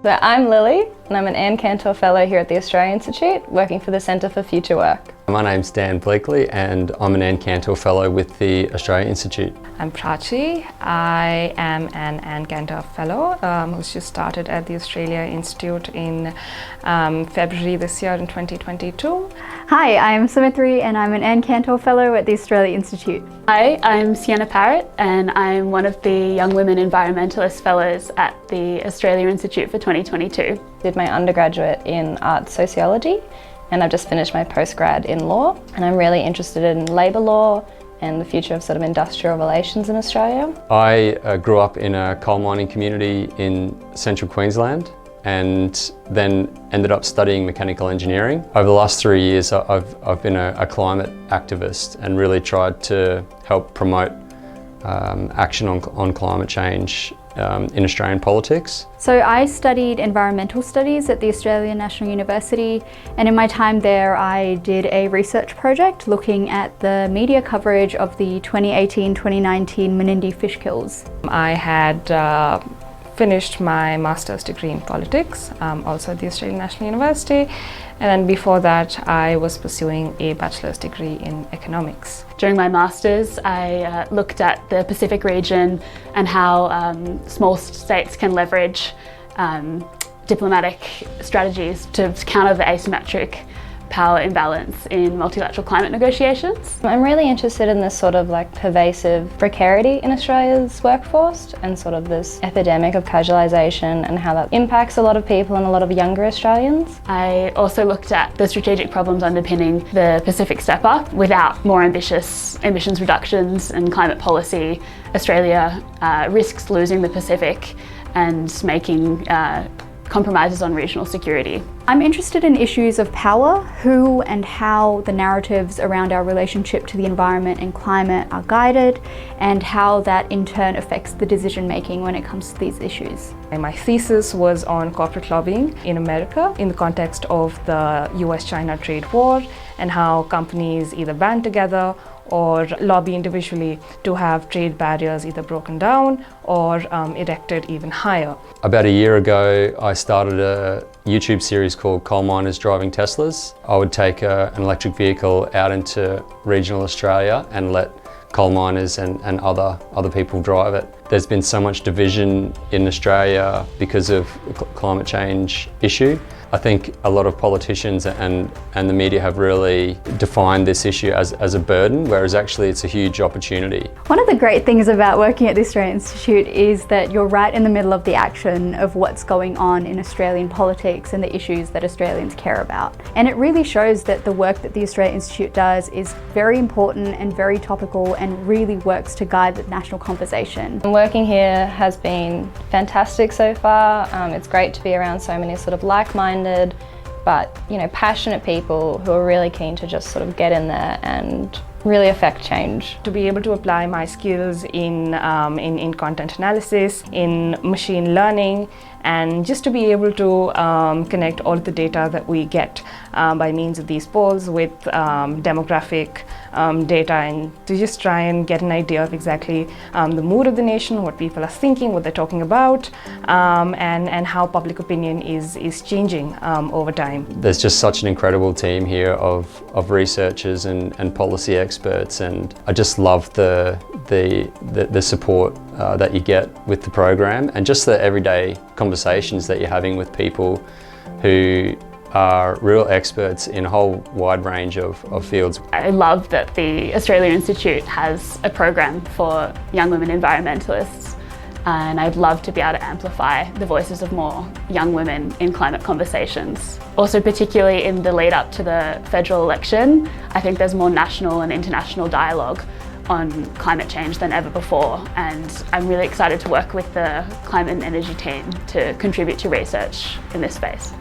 So I'm Lily, and I'm an Anne Kantor Fellow here at the Australia Institute, working for the Centre for Future Work. My name's Dan Bleakley and I'm an Anne Kantor Fellow with the Australia Institute. I'm Prachi. I am an Anne Kantor Fellow who's just started at the Australia Institute in February this year in 2022. Hi, I'm Sumithri and I'm an Anne Kantor Fellow at the Australia Institute. Hi, I'm Sienna and I'm one of the Young Women Environmentalist Fellows at the Australia Institute for 2022. Did my undergraduate in arts sociology, and I've just finished my postgrad in law, and I'm really interested in labour law and the future of sort of industrial relations in Australia. I grew up in a coal mining community in central Queensland and then ended up studying mechanical engineering. Over the last 3 years I've been a climate activist and really tried to help promote action on climate change in Australian politics. So I studied environmental studies at the Australian National University, and in my time there I did a research project looking at the media coverage of the 2018-2019 Menindee fish kills. I had finished my master's degree in politics, also at the Australian National University, and then before that I was pursuing a bachelor's degree in economics. During my master's, I looked at the Pacific region and how small states can leverage diplomatic strategies to counter the asymmetric power imbalance in multilateral climate negotiations. I'm really interested in this sort of like pervasive precarity in Australia's workforce and sort of this epidemic of casualisation and how that impacts a lot of people and a lot of younger Australians. I also looked at the strategic problems underpinning the Pacific Step Up. Without more ambitious emissions reductions and climate policy, Australia risks losing the Pacific and making compromises on regional security. I'm interested in issues of power, who and how the narratives around our relationship to the environment and climate are guided, and how that in turn affects the decision making when it comes to these issues. And my thesis was on corporate lobbying in America in the context of the US-China trade war and how companies either band together or lobby individually to have trade barriers either broken down or erected even higher. About a year ago I started a YouTube series called Coal Miners Driving Teslas. I would take an electric vehicle out into regional Australia and let coal miners and other people drive it. There's been so much division in Australia because of the climate change issue. I think a lot of politicians and the media have really defined this issue as a burden, whereas actually it's a huge opportunity. One of the great things about working at the Australian Institute is that you're right in the middle of the action of what's going on in Australian politics and the issues that Australians care about. And it really shows that the work that the Australian Institute does is very important and very topical and really works to guide the national conversation. Working here has been fantastic so far. It's great to be around so many sort of like-minded but passionate people who are really keen to just sort of get in there and really affect change. To be able to apply my skills in content analysis, in machine learning, and just to be able to connect all of the data that we get by means of these polls with demographic data, and to just try and get an idea of exactly the mood of the nation, what people are thinking, what they're talking about, and how public opinion is changing over time. There's just such an incredible team here of researchers and policy experts, and I just love the support that you get with the program and just the everyday conversations that you're having with people who are real experts in a whole wide range of fields. I love that the Australia Institute has a program for young women environmentalists, and I'd love to be able to amplify the voices of more young women in climate conversations. Also, particularly in the lead up to the federal election, I think there's more national and international dialogue on climate change than ever before, and I'm really excited to work with the climate and energy team to contribute to research in this space.